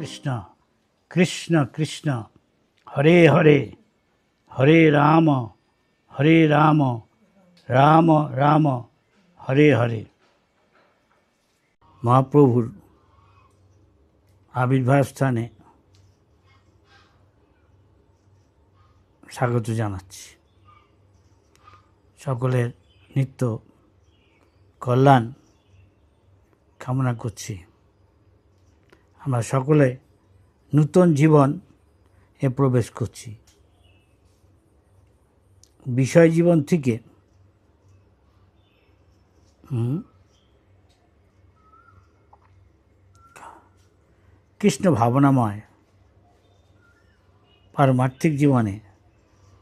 কৃষ্ণ কৃষ্ণ কৃষ্ণ হরে হরে হরে রাম রাম রাম হরে হরে। মহাপ্রভুর আবির্ভাব স্থানে স্বাগত জানাচ্ছি। সকলের নিত্য কল্যাণ কামনা করছি। আমরা সকলে নূতন জীবন এ প্রবেশ করছি। বিষয় জীবন থেকে কৃষ্ণ ভাবনাময় পারমার্থিক জীবনে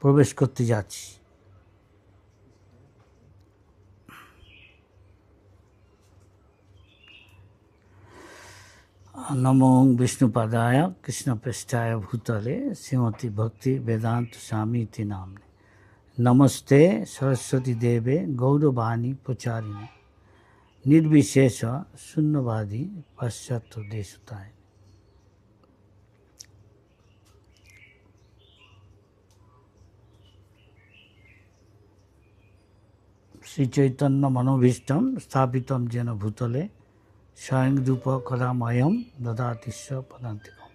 প্রবেশ করতে যাচ্ছি। নমো বিষ্ণুপাদায় কৃষ্ণপৃষ্ঠায় ভূতলে শ্রীমতী ভক্তি বেদান্ত স্বামী ইতি নাম্নে। নমস্তে সরস্বতী দেবে গৌরবাণী প্রচারিণে নির্বিশেষ শূন্যবাদী পাশ্চাত্য দেশতায়। শ্রীচৈতন্য মনোভীষ্টম স্থাপিতম যেন ভূতলে স্বয়ং রূপ কদাময়ম দদাতিস্য পদান্তিকম।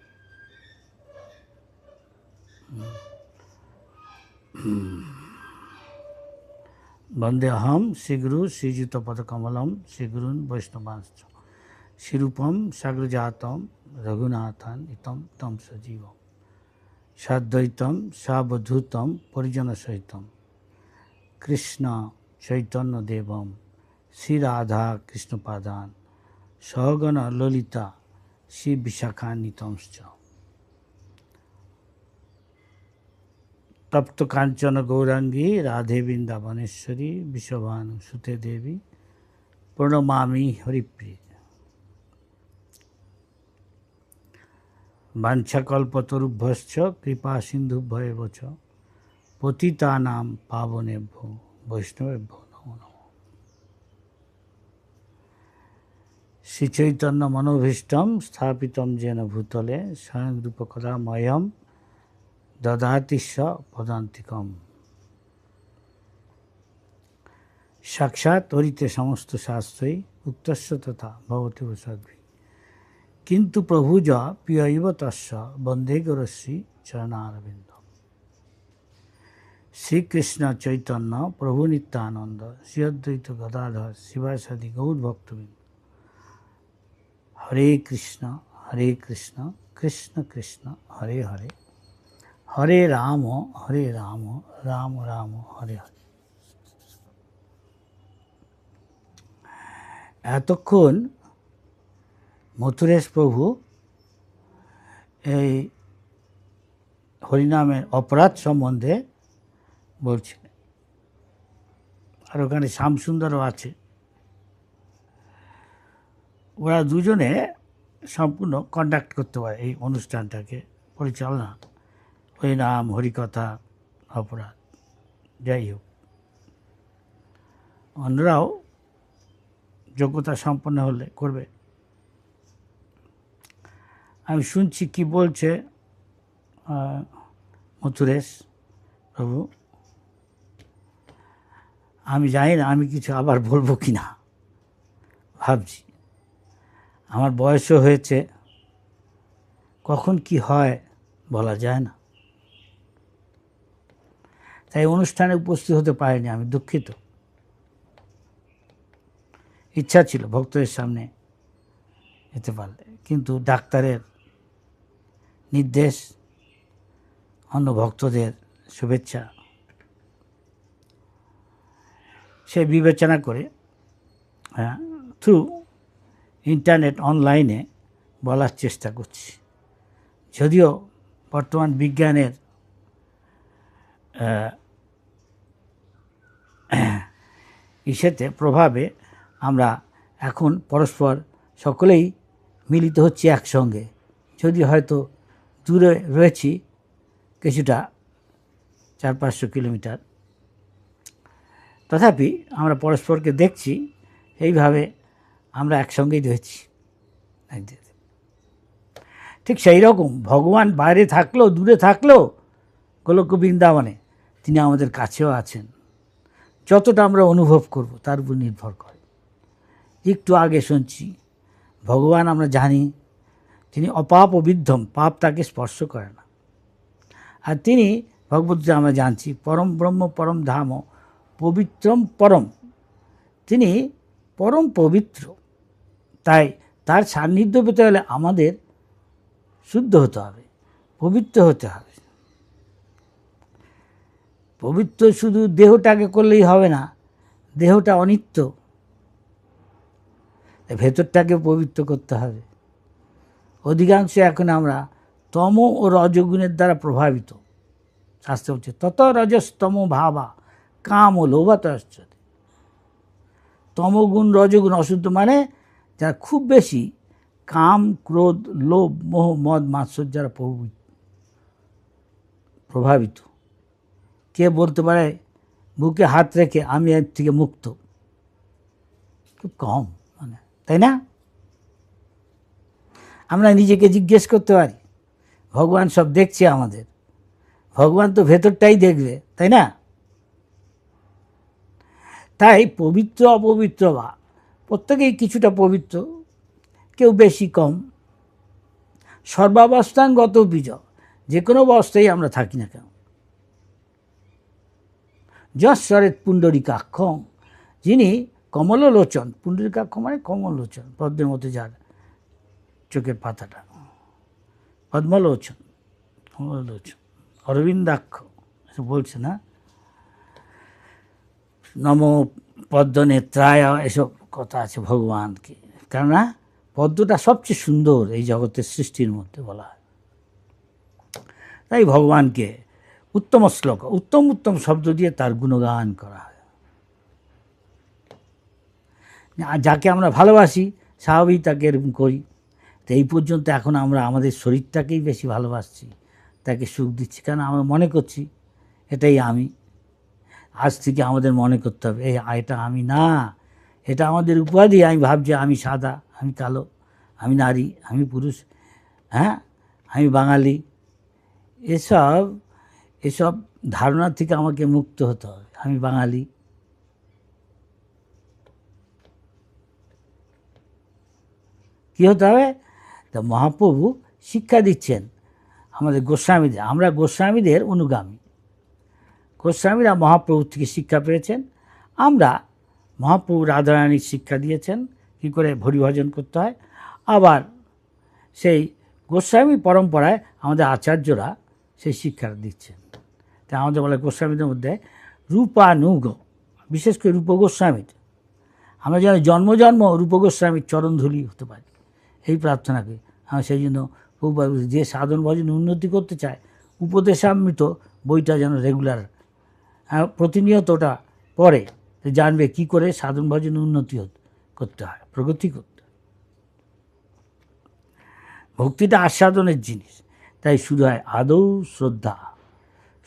বন্দেহম শ্রীগুরু শ্রীযুতপদকমলম শ্রীগুরুন বৈষ্ণবাংশ্চ শ্রীরূপম সাগ্রজাতম রঘুনাথন ইতম তম সজীবম সাদ্বৈতম সাবধূতম পরিজনসহিতম কৃষ্ণ চৈতন্য দেবম শ্রীরাধা কৃষ্ণপাদান সহগণ ললিতা শ্রী বিশাখান্বিতংশ্চ। তপ্ত কাঞ্চন গৌরাঙ্গী রাধে বৃন্দাবনেশ্বরী বিশ্বভানু সুতে দেবী প্রণমামি হরিপ্রিয়ে। বাঞ্ছাকল্পতরুভ্যশ্চ কৃপা সিন্ধুভ্যেব চ পতিতানাং পাবনেভ্যো বৈষ্ণবেভ্যো নমো নমঃ। শ্রীচৈতন্য মনোভীষ্টম স্থাপিতম যেন ভূতলে স্বয়ং রূপকদাময়ম দদাতিস্য পদান্তিকম। সাক্ষাৎ হরিতে সমস্ত শাস্ত্রই উক্তস্য তথা ভবতি সদ্ভি কিন্তু প্রভুজ প্রিয়ৈব তস্য বন্দে গুরুশ্রী চরণারবিন্দ। শ্রীকৃষ্ণ চৈতন্য প্রভু নিত্যানন্দ শ্রী অদ্বৈত গদাধর শিবাসাদি গৌর ভক্তবৃন্দ। হরে কৃষ্ণ কৃষ্ণ কৃষ্ণ হরে হরে হরে রাম রাম রাম হরে হরে। এতক্ষণ মথুরেশ প্রভু এই হরিনামের অপরাধ সম্বন্ধে বলছিলেন। আর ওখানে শ্যামসুন্দরও আছে। ওরা দুজনে সম্পূর্ণ কন্ডাক্ট করতে পারে এই অনুষ্ঠানটাকে, পরিচালনা। হরিনাম, হরিকথা, অপরাধ, যাই হোক, অন্যরাও যোগ্যতা সম্পন্ন হলে করবে। আমি শুনছি কি বলছে মথুরেশ প্রভু। আমি জানি না আমি কিছু আবার বলবো কি না, ভাবছি। আমার বয়সও হয়েছে, কখন কি হয় বলা যায় না। তাই অনুষ্ঠানে উপস্থিত হতে পারিনি, আমি দুঃখিত। ইচ্ছা ছিল ভক্তদের সামনে যেতে পারলে, কিন্তু ডাক্তারের নির্দেশ, অন্য ভক্তদের শুভেচ্ছা, সে বিবেচনা করে থ্রু ইন্টারনেট অনলাইনে বলার চেষ্টা করছি। যদিও বর্তমান বিজ্ঞানের ইসেতে প্রভাবে আমরা এখন পরস্পর সকলেই মিলিত হচ্ছি একসঙ্গে, যদি হয়তো দূরে রয়েছি কিছুটা 400-500 কিলোমিটার, তথাপি আমরা পরস্পরকে দেখছি, এইভাবে আমরা একসঙ্গেই রয়েছি। ঠিক সেই রকম ভগবান বাইরে থাকলেও, দূরে থাকলেও গোলক বৃন্দাবনে তিনি আমাদের কাছেও আছেন। যতটা আমরা অনুভব করব তার উপর নির্ভর করে। একটু আগে শুনছি ভগবান আমরা জানি তিনি অপাপ অবিদ্ধম, পাপ তাকে স্পর্শ করে না। আর তিনি ভগবদ্গীতা আমরা জানছি পরম ব্রহ্ম পরম ধাম পবিত্রম পরম, তিনি পরম পবিত্র। তাই তার সান্নিধ্য পেতে হলে আমাদের শুদ্ধ হতে হবে, পবিত্র হতে হবে। পবিত্র শুধু দেহটাকে করলেই হবে না, দেহটা অনিত্য, ভেতরটাকে পবিত্র করতে হবে। অধিকাংশ এখন আমরা তম ও রজগুণের দ্বারা প্রভাবিত। শাস্ত্র হচ্ছে তত রজস্তম ভাবা কাম ও লোভাতশ্চতে। তমগুণ রজগুণ অশুদ্ধ মানে যারা খুব বেশি কাম ক্রোধ লোভ মোহ মদ মাৎসর্য প্রভাবিত। কে বলতে পারে বুকে হাত রেখে আমি এর থেকে মুক্ত? খুব কম, মানে তাই না? আমরা নিজেকে জিজ্ঞেস করতে পারি, ভগবান সব দেখছে আমাদের, ভগবান তো ভেতরটাই দেখবে, তাই না? তাই পবিত্র অপবিত্র বা প্রত্যেকেই কিছুটা পবিত্র, কেউ বেশি কম। সর্বাবস্থানগত বিজয়, যে কোনো অবস্থায় আমরা থাকি না কেন। যশ্বরেত পুণ্ডরিকাক্ষং, যিনি কমললোচন, পুণ্ডরিকাক্ষ মানে কমললোচন, পদ্মের মতো যার চোখের পাতাটা, পদ্মলোচন, কমললোচন, অরবিন্দাক্ষ বলছে না, নম পদ্মনেত্রায়, এসব কথা আছে ভগবানকে। কেননা পদ্মটা সবচেয়ে সুন্দর এই জগতের সৃষ্টির মধ্যে বলা হয়। তাই ভগবানকে উত্তম শ্লোক, উত্তম উত্তম শব্দ দিয়ে তার গুণগান করা হয়। আর যাকে আমরা ভালোবাসি স্বাভাবিক তাকে এরকম করি। তো এই পর্যন্ত এখন আমরা আমাদের শরীরটাকেই বেশি ভালোবাসছি, তাকে সুখ দিচ্ছি, কারণ আমরা মনে করছি এটাই আমি। আজ থেকে আমাদের মনে করতে হবে এটা আমি না, এটা আমাদের উপাধি। আমি ভাবছি আমি সাদা, আমি কালো, আমি নারী, আমি পুরুষ, হ্যাঁ আমি বাঙালি, এসব ধারণা থেকে আমাকে মুক্ত হতে হবে। আমি বাঙালি, কী হতে হবে? তা মহাপ্রভু শিক্ষা দিচ্ছেন আমাদের গোস্বামীদের। আমরা গোস্বামীদের অনুগামী, গোস্বামীরা মহাপ্রভুর থেকে শিক্ষা পেয়েছেন। আমরা মহাপ্রভু রাধারানীর শিক্ষা দিয়েছেন কী করে হরিভজন করতে হয়। আবার সেই গোস্বামী পরম্পরায় আমাদের আচার্যরা সেই শিক্ষা দিচ্ছেন। তাই আমাদের বলে গোস্বামীদের মধ্যে রূপানুগ, বিশেষ করে রূপ গোস্বামীর, আমরা যেন জন্ম জন্ম রূপ গোস্বামীর চরণধূলি হতে পারি, এই প্রার্থনা করি। আমি সেই জন্য খুব যে সাধন ভজন উন্নতি করতে চায় উপদেশামৃত বইটা যেন রেগুলার প্রতিনিয়ত ওটা পড়ে, জানবে কি করে সাধন ভজন উন্নতি করতে হয়, প্রগতি করতে হয়। ভক্তিটা আস্বাদনের জিনিস, তাই শুধু হয় আদৌ শ্রদ্ধা।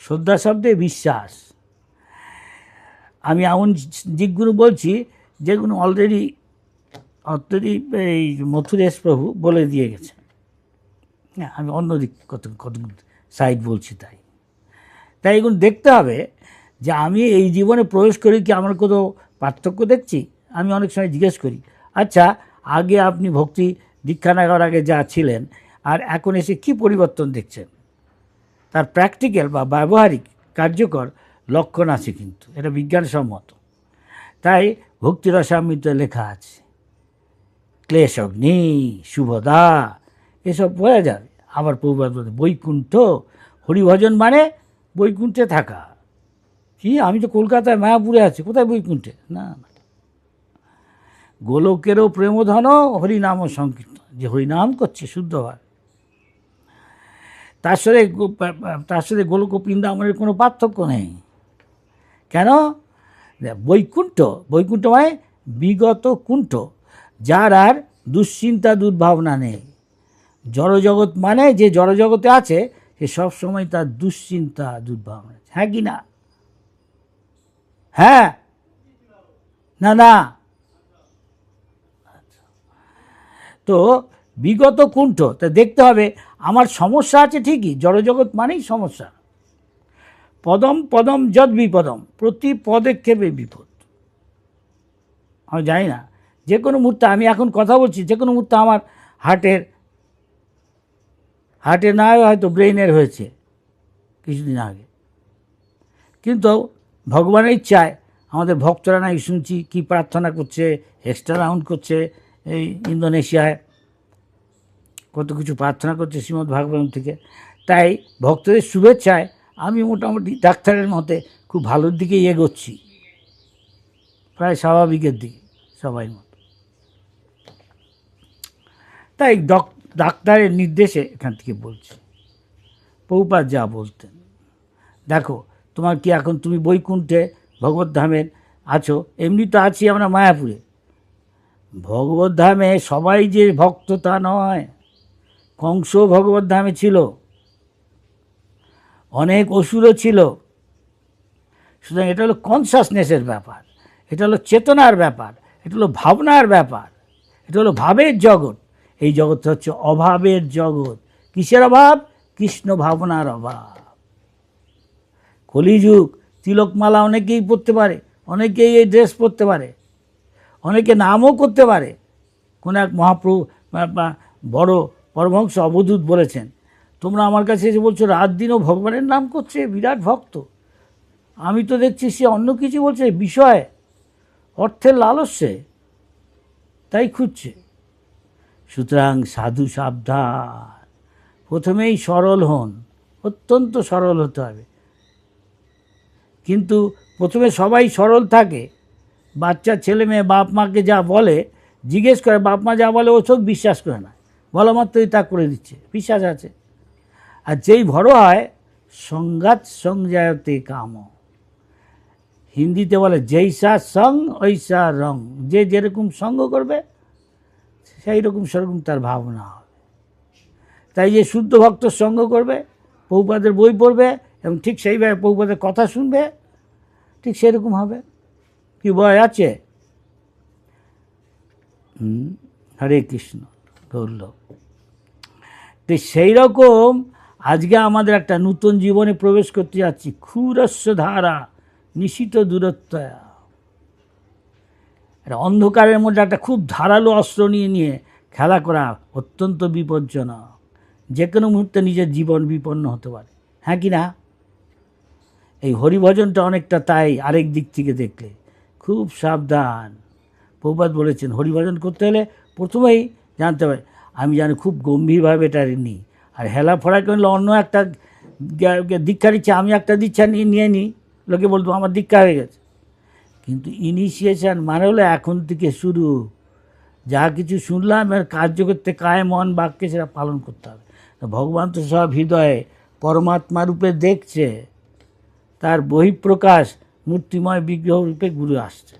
শ্রদ্ধা শব্দে বিশ্বাস। আমি এমন দিকগুলো বলছি যেগুলো অলরেডি এই মথুরেশ প্রভু বলে দিয়ে গেছেন। হ্যাঁ, আমি অন্যদিক কতগুলো সাইড বলছি। তাই এগুলো দেখতে হবে যে আমি এই জীবনে প্রবেশ করি কি আমার কোনো পার্থক্য দেখছি। আমি অনেক সময় জিজ্ঞেস করি, আচ্ছা আগে আপনি ভক্তি দীক্ষা নেওয়ার আগে যা ছিলেন আর এখন এসে কি পরিবর্তন দেখছেন? তার প্র্যাকটিক্যাল বা ব্যবহারিক কার্যকর লক্ষণ আছে, কিন্তু এটা বিজ্ঞানসম্মত। তাই ভক্তিরসামৃত লেখা আছে, ক্লেশ অগ্নি শুভদা, এসব বোঝা যাবে। আবার প্রভুপাদ বৈকুণ্ঠ, হরিভজন মানে বৈকুণ্ঠে থাকা। কি আমি তো কলকাতায় মায়াপুরে আছি, কোথায় বৈকুণ্ঠে? না, গোলকেরও প্রেমধন হরিনাম সংকীর্তন, যে হরিনাম করছে শুদ্ধভাবে, তার সাথে গোলক বৃন্দাবনের কোনো পার্থক্য নেই। কেন? বৈকুণ্ঠ মানে বিগত কুণ্ঠ, যার আর দুশ্চিন্তা দুর্ভাবনা নেই। জড়জগৎ মানে যে জড়জগতে আছে সে সবসময় তার দুশ্চিন্তা দুর্ভাবনা, হ্যাঁ কি না? হ্যাঁ না? তো বিগত কুণ্ঠ, তা দেখতে হবে আমার সমস্যা আছে ঠিকই, জড়জগৎ মানেই সমস্যা। পদম পদম যদ বিপদম, প্রতি পদক্ষেপে বিপদ। আমি জানি না, যে কোনো মুহূর্তে, আমি এখন কথা বলছি, যে কোনো মুহূর্তে আমার হার্টে না হয়তো ব্রেইনের হয়েছে কিছুদিন আগে। কিন্তু ভগবানের ইচ্ছায় আমাদের ভক্তরা নাই শুনছি কি প্রার্থনা করছে, এক্সট্রা রাউন্ড করছে, এই ইন্দোনেশিয়ায় কত কিছু প্রার্থনা করছে শ্রীমদ্ ভাগবতম থেকে। তাই ভক্তদের শুভেচ্ছায় আমি মোটামুটি ডাক্তারের মতে খুব ভালোর দিকে এগোচ্ছি, প্রায় স্বাভাবিকের দিকে সবাই মতো। তাই ডাক্তারের নির্দেশে এখান থেকে বলছি, প্রভুপাদ যা বলতেন, দেখো তোমার কি এখন তুমি বৈকুণ্ঠে ভগবত ধামের আছো, এমনি তো আছি আমরা মায়াপুরে। ভগবত ধামে সবাই যে ভক্ত তা নয়, কংস ভগবত ধামে ছিল, অনেক অসুরও ছিল। সুতরাং এটা হলো কনসাসনেসের ব্যাপার, এটা হলো চেতনার ব্যাপার, এটা হলো ভাবনার ব্যাপার, এটা হলো ভাবের জগৎ। এই জগৎটা হচ্ছে অভাবের জগৎ। কিসের অভাব? কৃষ্ণ ভাবনার অভাব। কলিযুগ, তিলকমালা অনেকেই পরতে পারে, অনেকেই এই ড্রেস পরতে পারে, অনেকে নামও করতে পারে। কোন এক মহাপ্রভু বড় পরমহংস অবধূত বলেছেন, তোমরা আমার কাছে এসে বলছো রাত দিনও ভগবানের নাম করছে, বিরাট ভক্ত। আমি তো দেখছি সে অন্য কিছু বলছে, বিষয় অর্থের লালস্যে তাই খুঁজছে। সুতরাং সাধু সাবধান, প্রথমেই সরল হন, অত্যন্ত সরল হতে হবে। কিন্তু প্রথমে সবাই সরল থাকে, বাচ্চা ছেলে মেয়ে বাপ মাকে যা বলে জিজ্ঞেস করে, বাপ মা যা বলে ও সব বিশ্বাস করে না, বলা মাত্রই তা করে দিচ্ছে, বিশ্বাস আছে। আর যেই বড় হয়, সঙ্গাত সংজায়তে কাম, হিন্দিতে বলে জৈসা সং ঐসা রং, যে যেরকম সঙ্গ করবে সেই রকম সেরকম তার ভাবনা হবে। তাই যে শুদ্ধ ভক্তর সঙ্গ করবে, প্রভুপাদের বই পড়বে এবং ঠিক সেইভাবে প্রভুপাদের কথা শুনবে, ঠিক সেরকম হবে। কি ভয় আছে? হরে কৃষ্ণ গৌরলোক। তো সেই রকম আজকে আমাদের একটা নতুন জীবনে প্রবেশ করতে যাচ্ছি। ক্ষুরস্য ধারা নিশিত দূরত্ব, অন্ধকারের মধ্যে একটা খুব ধারালো অস্ত্র নিয়ে খেলা করা অত্যন্ত বিপজ্জনক। যে কোনো মুহূর্তে নিজের জীবন বিপন্ন হতে পারে, হ্যাঁ কি না? এই হরিভজনটা অনেকটা তাই, আরেক দিক থেকে দেখলে খুব সাবধান। প্রভুপাদ বলেছেন হরিভজন করতে হলে প্রথমেই জানতে হবে আমি জানি খুব গম্ভীরভাবে এটা নিই। আর হেলা ফড়া করলে অন্য একটা দীক্ষা দিচ্ছে, আমি একটা দীক্ষা নিয়ে নিই, লোকে বলতো আমার দীক্ষা হয়ে গেছে। কিন্তু ইনিশিয়েশন মানে হলো এখন থেকে শুরু, যা কিছু শুনলাম এর কার্য করতে কায় মন বাক্যে সেটা পালন করতে হবে। ভগবান তো সব হৃদয়ে পরমাত্মা রূপে দেখছে, তার বহিঃপ্রকাশ মূর্তিময় বিগ্রহ রূপে গুরু আসছে।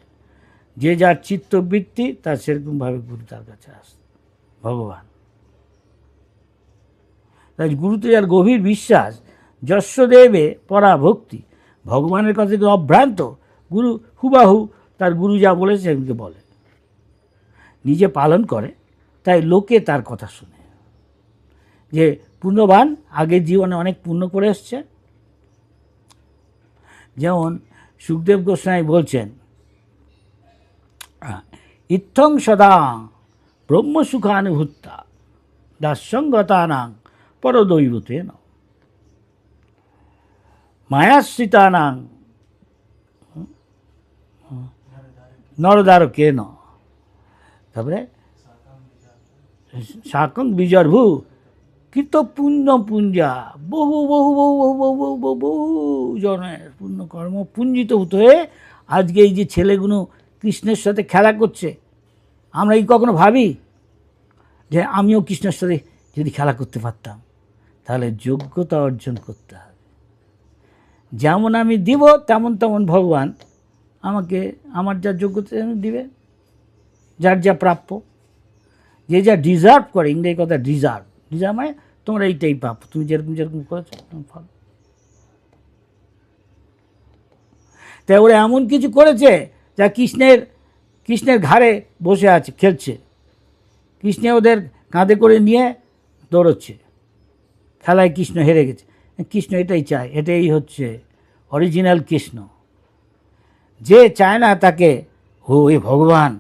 যে যার চিত্তবৃত্তি তার সেরকমভাবে গুরু তার কাছে আসছে, ভগবান। তাই গুরুতে যার গভীর বিশ্বাস, যস্য দেবে পরা ভক্তি, ভগবানের কথা যদি অভ্রান্ত, গুরু হুবাহু তার গুরু যা বলেছে সেগুলোকে বলে, নিজে পালন করে, তাই লোকে তার কথা শুনে। যে পুণ্যবান আগের জীবনে অনেক পুণ্য করে এসছে, যেমন সুখদেব গোস্বামী বলছেন ইত্থং সদা ব্রহ্মসুখানুভূতা দাস্যঙ্গতানাং পরদৈবতেন মায়াশ্রিতানাং নরদ্বারকেন, তারপরে শাকং বিজর্ভু কৃত পুণ্য পুঞ্জা, বহু বহু বহু বহু বহু বহু বহু বহু জনের পুণ্যকর্ম পুঞ্জিতভূত হয়ে আজকে এই যে ছেলেগুলো কৃষ্ণের সাথে খেলা করছে, আমরা এই কখনো ভাবি যে আমিও কৃষ্ণের সাথে যদি খেলা করতে পারতাম? তাহলে যোগ্যতা অর্জন করতে হবে। যেমন আমি দিব তেমন তেমন ভগবান আমাকে আমার যা যোগ্যতা দিবে, যার যা প্রাপ্য, যে যা ডিজার্ভ করে, ইংরেজি কথা ডিজার্ভ, ডিজার্ভ মানে তোমরা এইটাই প্রাপ্য, তুমি যেরকম যেরকম করেছো ফল। তাই ওরা এমন কিছু করেছে যা কৃষ্ণের ঘাড়ে বসে আছে, খেলছে। কৃষ্ণে ওদের কাঁধে করে নিয়ে দৌড়চ্ছে, খেলায় কৃষ্ণ হেরে গেছে। কৃষ্ণ এটাই চায়, এটাই হচ্ছে অরিজিনাল কৃষ্ণ। যে চায় না তাকে এ ভগবান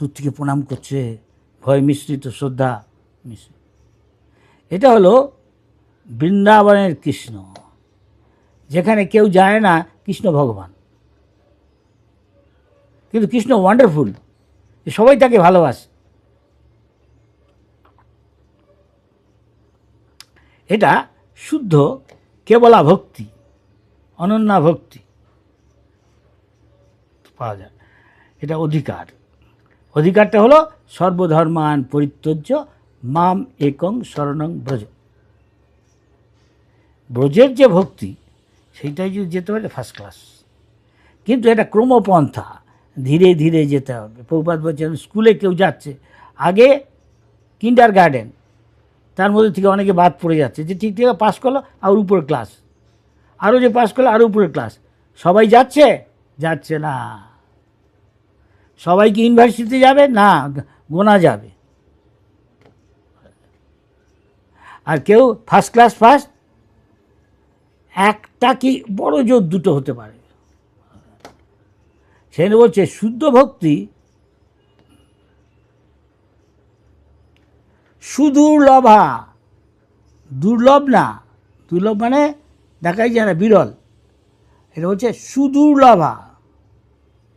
দূর থেকে প্রণাম করছে, ভয় মিশ্রিত শ্রদ্ধা মিশ্রিত। এটা হলো বৃন্দাবনের কৃষ্ণ, যেখানে কেউ যায় না কৃষ্ণ ভগবান, কিন্তু কৃষ্ণ ওয়ান্ডারফুল, সবাই তাকে ভালোবাসে। এটা শুদ্ধ কেবলা ভক্তি, অনন্যা ভক্তি পাওয়া যায়। এটা অধিকার। অধিকারটা হলো সর্বধর্মান পরিত্যজ্য মাম একং শরণং ব্রজ। ব্রজের যে ভক্তি সেইটাই যদি যেতে পারে ফার্স্ট ক্লাস, কিন্তু এটা ক্রমপন্থা, ধীরে ধীরে যেতে হবে। প্রভুপাদ বলছেন স্কুলে কেউ যাচ্ছে, আগে কিন্ডার গার্ডেন, তার মধ্যে থেকে অনেকে বাদ পড়ে যাচ্ছে, যে ঠিক ঠিক পাস করলো আর উপরে ক্লাস, আরও যে পাস করলো আরও উপরে ক্লাস। সবাই যাচ্ছে? যাচ্ছে না। সবাই কি ইউনিভার্সিটিতে যাবে? না, গোনা যাবে। আর কেউ ফার্স্ট ক্লাস ফার্স্ট, একটা কি বড় জোর দুটো হতে পারে। সেখানে বলছে শুদ্ধ ভক্তি সুদুর্লভা, দুর্লভ না, দুর্লভ মানে দেখাই যায় না, বিরল। এটা হচ্ছে সুদুর্লভা,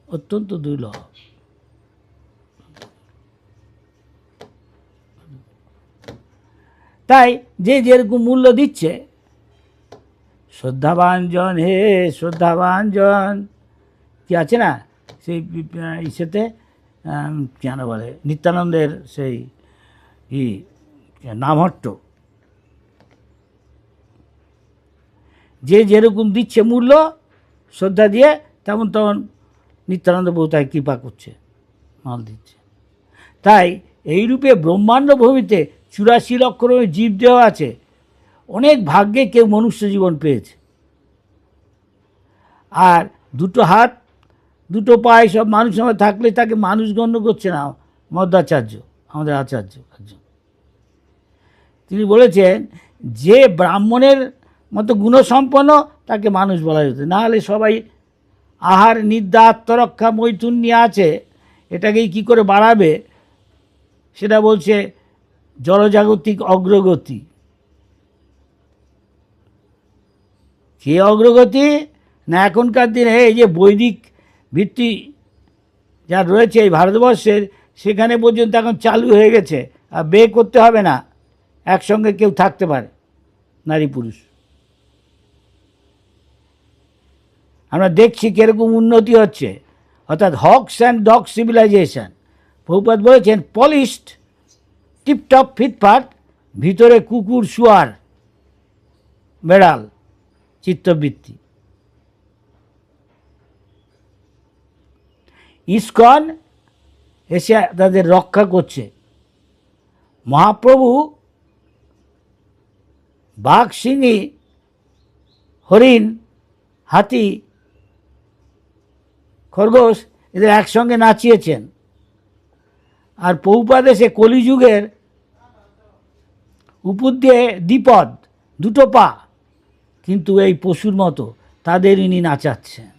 অত্যন্ত দুর্লভ। তাই যে যেরকম মূল্য দিচ্ছে, শ্রদ্ধাভাঞ্জন, হে শ্রদ্ধাভাঞ্জন, কি আছে না সেই ইসেতে কেন বলে নিত্যানন্দের সেই নামহট্ট, যে যেরকম দিচ্ছে মূল্য শ্রদ্ধা দিয়ে, তেমন তেমন নিত্যানন্দ বহু তাই কৃপা করছে, মাল দিচ্ছে। তাই এইরূপে ব্রহ্মাণ্ড ভূমিতে 84 লক্ষ জীব দেহ আছে। অনেক ভাগ্যে কেউ মনুষ্য জীবন পেয়েছে। আর দুটো হাত দুটো পায়ে সব মানুষ সময় থাকলে তাকে মানুষ গণ্য করছে না মধ্বাচার্য, আমাদের আচার্য। তিনি বলেছেন যে ব্রাহ্মণের মতো গুণসম্পন্ন তাকে মানুষ বলা যেত, না হলে সবাই আহার নিদ্রা আত্মরক্ষা মৈথুন নিয়ে আছে, এটাকেই কি করে বাড়াবে, সেটা বলছে জড়জাগতিক অগ্রগতি। কে অগ্রগতি? না এখনকার দিনে এই যে বৈদিক ভিত্তি যা রয়েছে এই ভারতবর্ষের, সেখানে পর্যন্ত এখন চালু হয়ে গেছে। আর বিয়ে করতে হবে না, একসঙ্গে কেউ থাকতে পারে, নারী পুরুষ। আমরা দেখছি কীরকম উন্নতি হচ্ছে, অর্থাৎ hawks and dog civilization. Prabhupada বলেছেন পলিশড টিপটপ ফিটফাট, ভিতরে কুকুর শুয়ার বেড়াল চিত্তবৃত্তি। ইসকন এসে তাদের রক্ষা করছে। মহাপ্রভু বাঘ, সিংহী, হরিণ, হাতি, খরগোশ এদের একসঙ্গে নাচিয়েছেন। আর প্রভুপাদ এসে কলিযুগের উপর দিয়ে দ্বিপদ, দুটো পা, কিন্তু এই পশুর মতো তাদের ইনি নাচাচ্ছেন।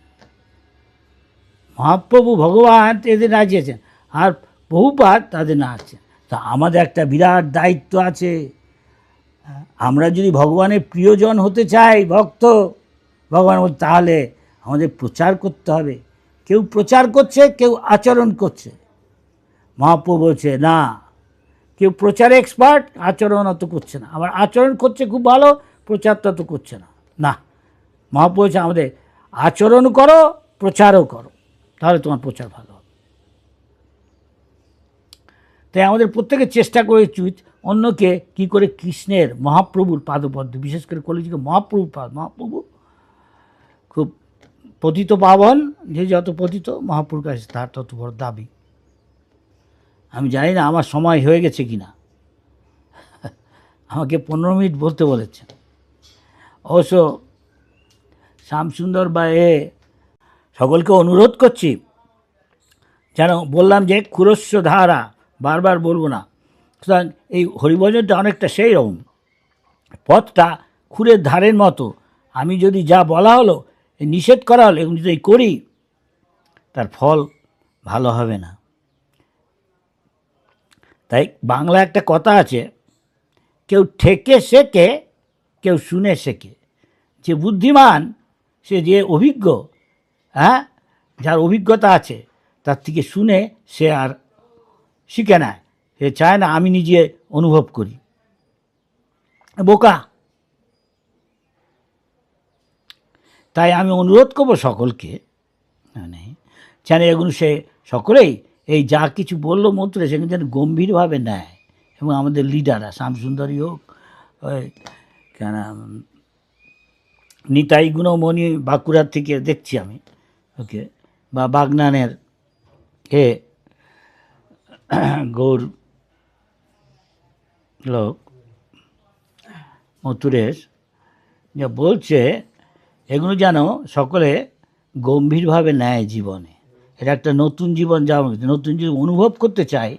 মহাপ্রভু ভগবান এদের নাচিয়েছেন, আর প্রভুপাদ তাদের নাচছেন। তা আমাদের একটা বিরাট দায়িত্ব আছে। আমরা যদি ভগবানের প্রিয়জন হতে চাই, ভক্ত ভগবান, তাহলে আমাদের প্রচার করতে হবে। কেউ প্রচার করছে, কেউ আচরণ করছে। মহাপ্রভু বলছে না, কেউ প্রচারে এক্সপার্ট, আচরণ অত করছে না। আবার আচরণ করছে খুব ভালো, প্রচার তত করছে না। না, মহাপ্রভু বলছে আমাদের আচরণ করো, প্রচারও করো, তাহলে তোমার প্রচার ভালো হবে। তাই আমাদের প্রত্যেকের চেষ্টা করে উচিত অন্যকে কি করে কৃষ্ণের, মহাপ্রভুর পাদপদ্ম, বিশেষ করে কলিযুগে মহাপ্রভুর মহাপ্রভু খুব পতিত পাবন, যে যত পতিত মহাপ্রভুর কাছে তার তত বড় দাবি। আমি জানি না আমার সময় হয়ে গেছে কি না, আমাকে 15 মিনিট বলতে বলেছেন। অবশ্য শ্যামসুন্দর বা সকলকে অনুরোধ করছি, যেন বললাম যে ক্ষুরস্য ধারা, বারবার বলবো না, সুতরাং এই হরিভজনটা অনেকটা সেই রকম, পথটা খুরের ধারের মতো। আমি যদি যা বলা হলো, এই নিষেধ করা হলো, এবং যদি করি, তার ফল ভালো হবে না। তাই বাংলা একটা কথা আছে, কেউ ঠেকে শেখে, কেউ শুনে শেখে। যে বুদ্ধিমান, সে যে অভিজ্ঞ, হ্যাঁ, যার অভিজ্ঞতা আছে, তার থেকে শুনে সে আর শিখে নেয়। সে চায় না আমি নিজে অনুভব করি। বোকা। তাই আমি অনুরোধ করবো সকলকে, মানে যেন এগুলো সে সকলেই এই যা কিছু বললো মন্ত্রে, সেগুলো যেন গম্ভীরভাবে নেয়। এবং আমাদের লিডাররা, শ্যামসুন্দরী হোক, ওই কেন নিতাই গুণমণি বাঁকুড়ার থেকে দেখছি আমি, ওকে, বা বাগনানের গৌর লোক মথুরেশ যা বলছে, এগুলো যেন সকলে গম্ভীরভাবে নেয় জীবনে। এটা একটা নতুন জীবন, যা নতুন জীবন অনুভব করতে চাই,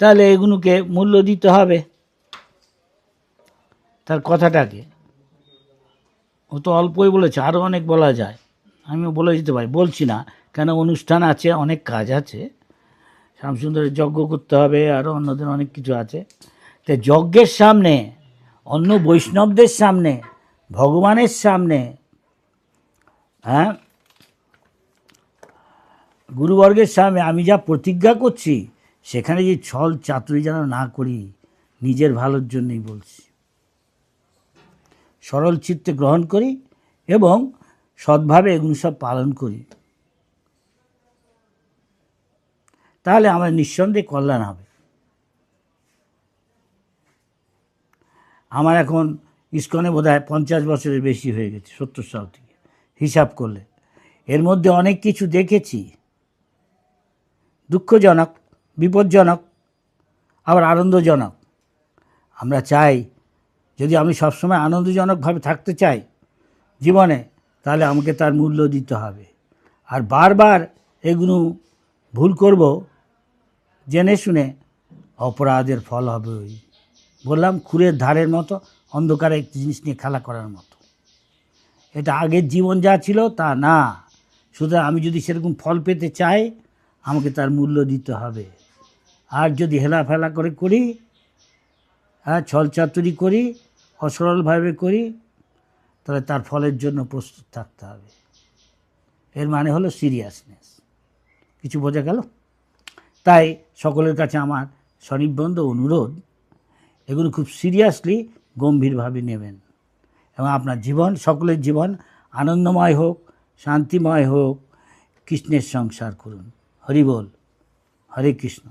তাহলে এগুলোকে মূল্য দিতে হবে। তার কথাটাকে ও তো অল্পই বলেছে, আরও অনেক বলা যায়, আমিও বলে দিতে পারি, বলছি না কেন, অনুষ্ঠান আছে, অনেক কাজ আছে, শ্যামসুন্দরের যজ্ঞ করতে হবে, আরও অন্যদের অনেক কিছু আছে। তো যজ্ঞের সামনে, অন্য বৈষ্ণবদের সামনে, ভগবানের সামনে, হ্যাঁ, গুরুবর্গের সামনে আমি যা প্রতিজ্ঞা করছি, সেখানে যে ছল চাতুরি যেন না করি, নিজের ভালোর জন্যই বলছি। সরল চিত্তে গ্রহণ করি এবং সৎভাবে এগুলো সব পালন করি, তাহলে আমার নিঃসন্দেহে কল্যাণ হবে। আমার এখন ইস্কনে বোধহয় 50 বছরের বেশি হয়ে গেছে, 70 সাল থেকে হিসাব করলে। এর মধ্যে অনেক কিছু দেখেছি, দুঃখজনক, বিপজ্জনক, আবার আনন্দজনক। আমরা চাই, যদি আমি সবসময় আনন্দজনকভাবে থাকতে চাই জীবনে, তাহলে আমাকে তার মূল্য দিতে হবে। আর বারবার এগুলো ভুল করব জেনে শুনে, অপরাধের ফল হবে ওই বললাম খুরের ধারের মতো, অন্ধকারে একটি জিনিস নিয়ে খেলা করার মতো। এটা আগের জীবন যা ছিল তা না। সুতরাং আমি যদি সেরকম ফল পেতে চাই, আমাকে তার মূল্য দিতে হবে। আর যদি হেলাফেলা করে করি, হ্যাঁ, ছলচাতুরি করি, অসরলভাবে করি, তাহলে তার ফলের জন্য প্রস্তুত থাকতে হবে। এর মানে হলো সিরিয়াসনেস। কিছু বোঝা গেল? তাই সকলের কাছে আমার সনির্বন্ধ অনুরোধ, এগুলো খুব সিরিয়াসলি, গম্ভীরভাবে নেবেন, এবং আপনার জীবন, সকলের জীবন আনন্দময় হোক, শান্তিময় হোক, কৃষ্ণের সংসার করুন। হরি বল, হরে কৃষ্ণ।